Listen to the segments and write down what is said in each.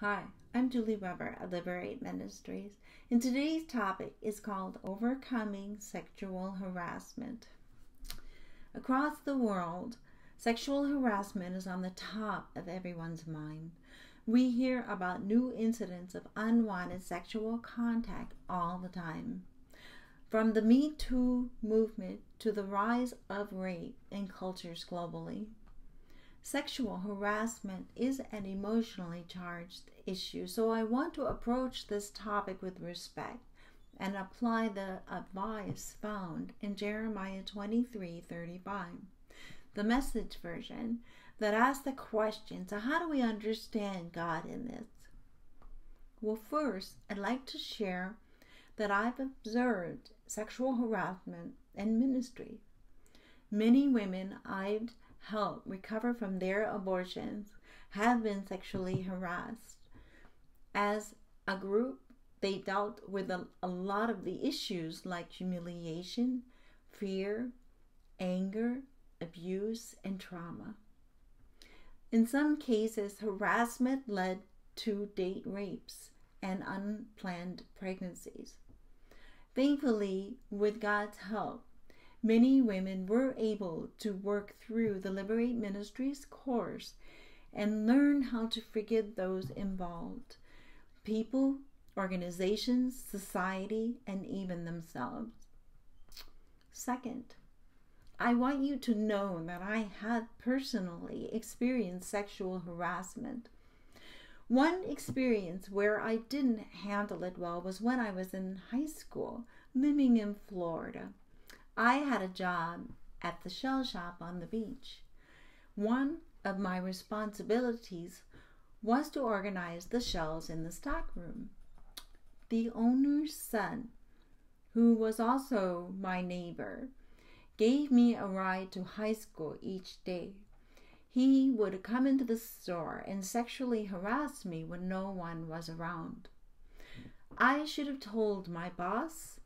Hi, I'm Julie Weber at Liberate Ministries, and today's topic is called Overcoming Sexual Harassment. Across the world, sexual harassment is on the top of everyone's mind. We hear about new incidents of unwanted sexual contact all the time. From the Me Too movement to the rise of rape in cultures globally. Sexual harassment is an emotionally charged issue, so I want to approach this topic with respect and apply the advice found in Jeremiah 23:35, the Message version, that asks the question, so how do we understand God in this? Well, first, I'd like to share that I've observed sexual harassment in ministry. Many women I've helped recover from their abortions have been sexually harassed. As a group, they dealt with a lot of the issues like humiliation, fear, anger, abuse, and trauma. In some cases, harassment led to date rapes and unplanned pregnancies. Thankfully, with God's help, many women were able to work through the Liberate Ministries course and learn how to forgive those involved, people, organizations, society, and even themselves. Second, I want you to know that I have personally experienced sexual harassment. One experience where I didn't handle it well was when I was in high school, living in Florida. I had a job at the shell shop on the beach. One of my responsibilities was to organize the shells in the stockroom. The owner's son, who was also my neighbor, gave me a ride to high school each day. He would come into the store and sexually harass me when no one was around. I should have told my boss,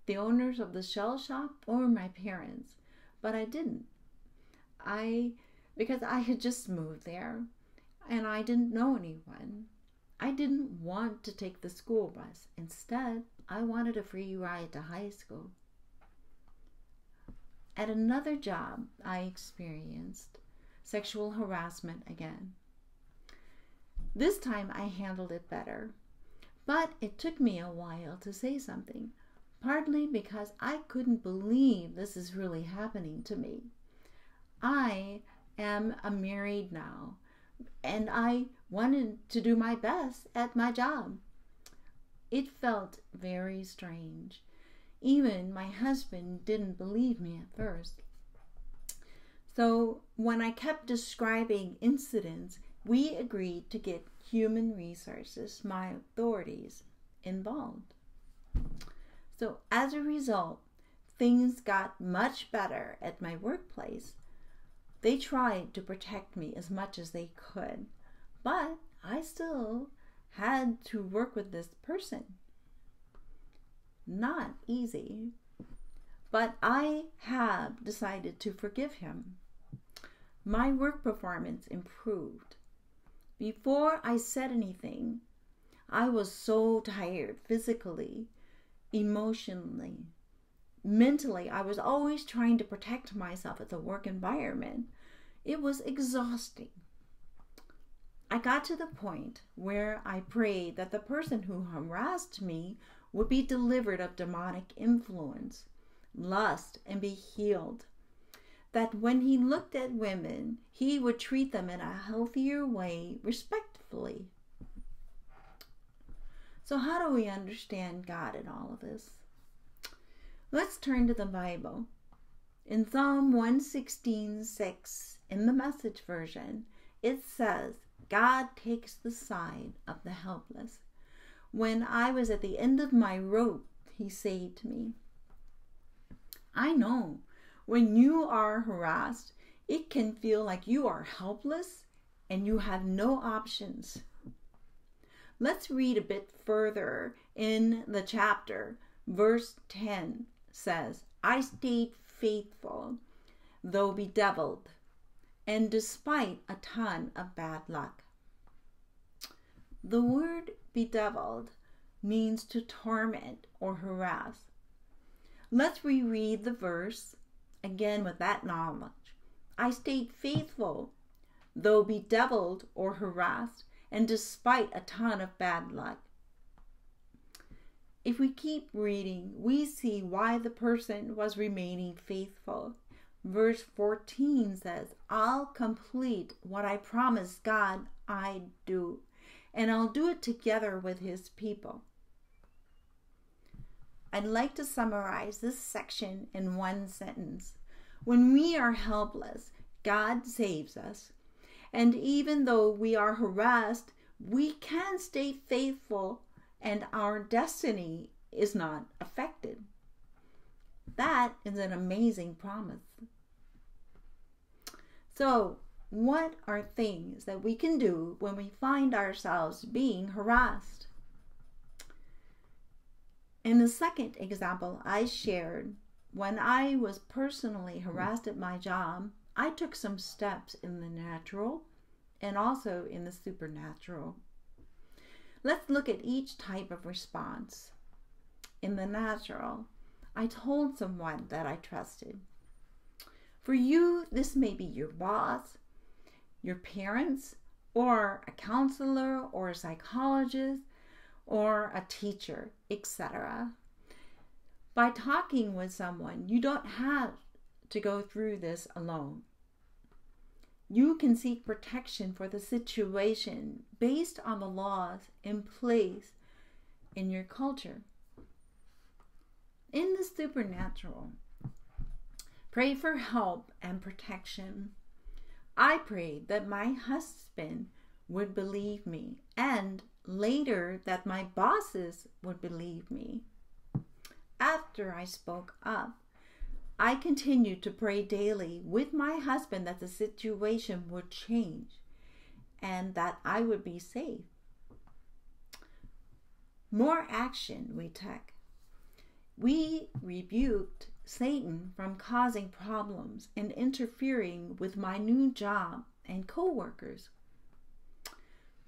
the owners of the shell shop, or my parents, but I didn't. Because I had just moved there and I didn't know anyone. I didn't want to take the school bus. Instead, I wanted a free ride to high school. At another job, I experienced sexual harassment again. This time I handled it better, but it took me a while to say something. Partly because I couldn't believe this is really happening to me. I am married now, and I wanted to do my best at my job. It felt very strange. Even my husband didn't believe me at first. So when I kept describing incidents, we agreed to get human resources, my authorities, involved. So as a result, things got much better at my workplace. They tried to protect me as much as they could, but I still had to work with this person. Not easy, but I have decided to forgive him. My work performance improved. Before I said anything, I was so tired physically, emotionally, mentally. I was always trying to protect myself at the work environment. It was exhausting. I got to the point where I prayed that the person who harassed me would be delivered of demonic influence, lust, and be healed. That when he looked at women, he would treat them in a healthier way, respectfully. So how do we understand God in all of this? Let's turn to the Bible. In Psalm 116:6, in the Message version, it says, God takes the side of the helpless. When I was at the end of my rope, he saved me. I know when you are harassed, it can feel like you are helpless and you have no options. Let's read a bit further in the chapter. Verse 10 says, I stayed faithful, though bedeviled, and despite a ton of bad luck. The word bedeviled means to torment or harass. Let's reread the verse again with that knowledge. I stayed faithful, though bedeviled or harassed, and despite a ton of bad luck. If we keep reading, we see why the person was remaining faithful. Verse 14 says, I'll complete what I promised God I'd do, and I'll do it together with his people. I'd like to summarize this section in one sentence. When we are helpless, God saves us. And even though we are harassed, we can stay faithful and our destiny is not affected. That is an amazing promise. So, what are things that we can do when we find ourselves being harassed? In the second example I shared, when I was personally harassed at my job, I took some steps in the natural and also in the supernatural. Let's look at each type of response. In the natural, I told someone that I trusted. For you, this may be your boss, your parents, or a counselor, or a psychologist, or a teacher, etc. By talking with someone, you don't have to go through this alone. You can seek protection for the situation based on the laws in place in your culture. In the supernatural, pray for help and protection. I prayed that my husband would believe me, and later that my bosses would believe me. After I spoke up, I continued to pray daily with my husband that the situation would change and that I would be safe. More action we took. We rebuked Satan from causing problems and interfering with my new job and co-workers.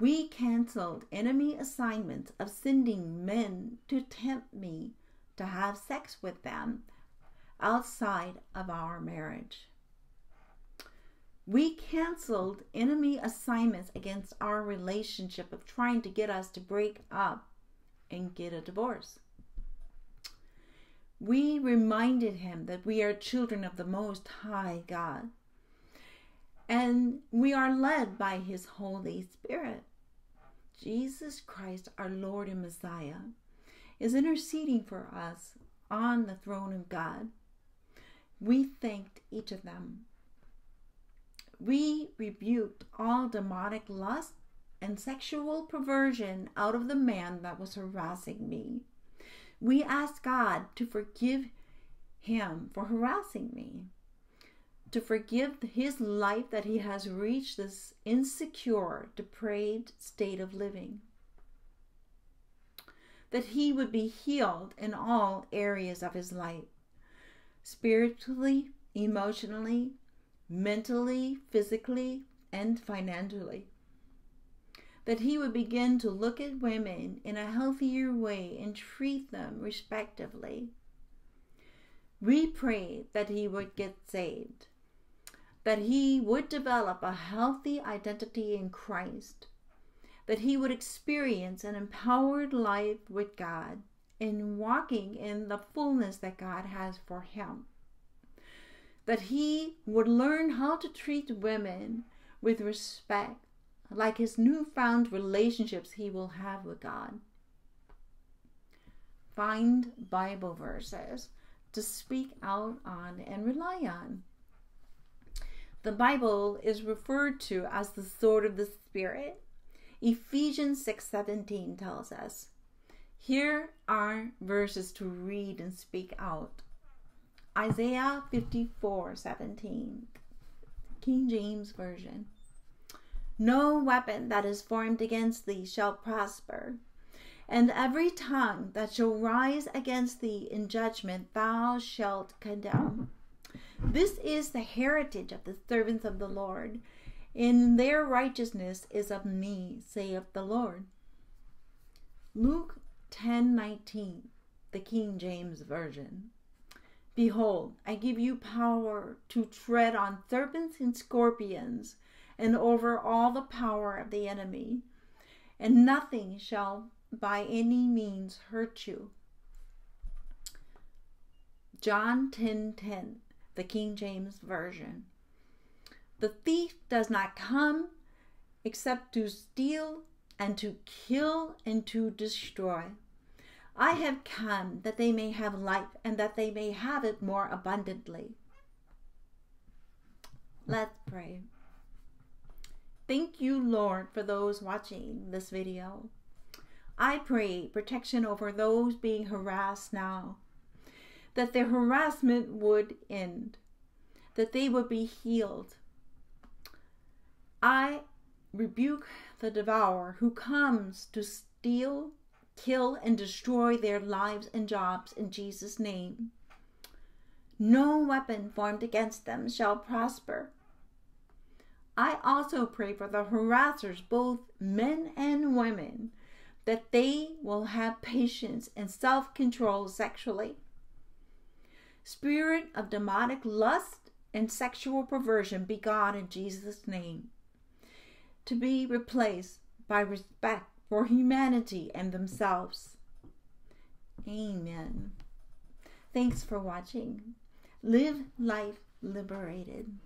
We canceled enemy assignments of sending men to tempt me to have sex with them outside of our marriage. We canceled enemy assignments against our relationship of trying to get us to break up and get a divorce. We reminded him that we are children of the Most High God, and we are led by his Holy Spirit. Jesus Christ, our Lord and Messiah, is interceding for us on the throne of God. We thanked each of them. We rebuked all demonic lust and sexual perversion out of the man that was harassing me. We asked God to forgive him for harassing me, to forgive his life that he has reached this insecure, depraved state of living, that he would be healed in all areas of his life, spiritually, emotionally, mentally, physically, and financially. That he would begin to look at women in a healthier way and treat them respectively. We prayed that he would get saved, that he would develop a healthy identity in Christ, that he would experience an empowered life with God in walking in the fullness that God has for him, that he would learn how to treat women with respect, like his newfound relationships he will have with God. Find Bible verses to speak out on and rely on. The Bible is referred to as the sword of the Spirit. Ephesians 6:17 tells us. Here are verses to read and speak out. Isaiah 54:17, King James Version. No weapon that is formed against thee shall prosper, and every tongue that shall rise against thee in judgment thou shalt condemn. This is the heritage of the servants of the Lord, and their righteousness is of me, saith the Lord. Luke 10:19, the King James Version. Behold, I give you power to tread on serpents and scorpions, and over all the power of the enemy, and nothing shall by any means hurt you. John 10:10, the King James Version. The thief does not come except to steal and to kill and to destroy. I have come that they may have life and that they may have it more abundantly. Let's pray. Thank you, Lord, for those watching this video. I pray protection over those being harassed now, that their harassment would end, that they would be healed. I rebuke the devourer who comes to steal, kill, and destroy their lives and jobs in Jesus' name. No weapon formed against them shall prosper. I also pray for the harassers, both men and women, that they will have patience and self-control sexually. Spirit of demonic lust and sexual perversion be gone in Jesus' name, to be replaced by respect for humanity and themselves. Amen. Thanks for watching. Live life liberated.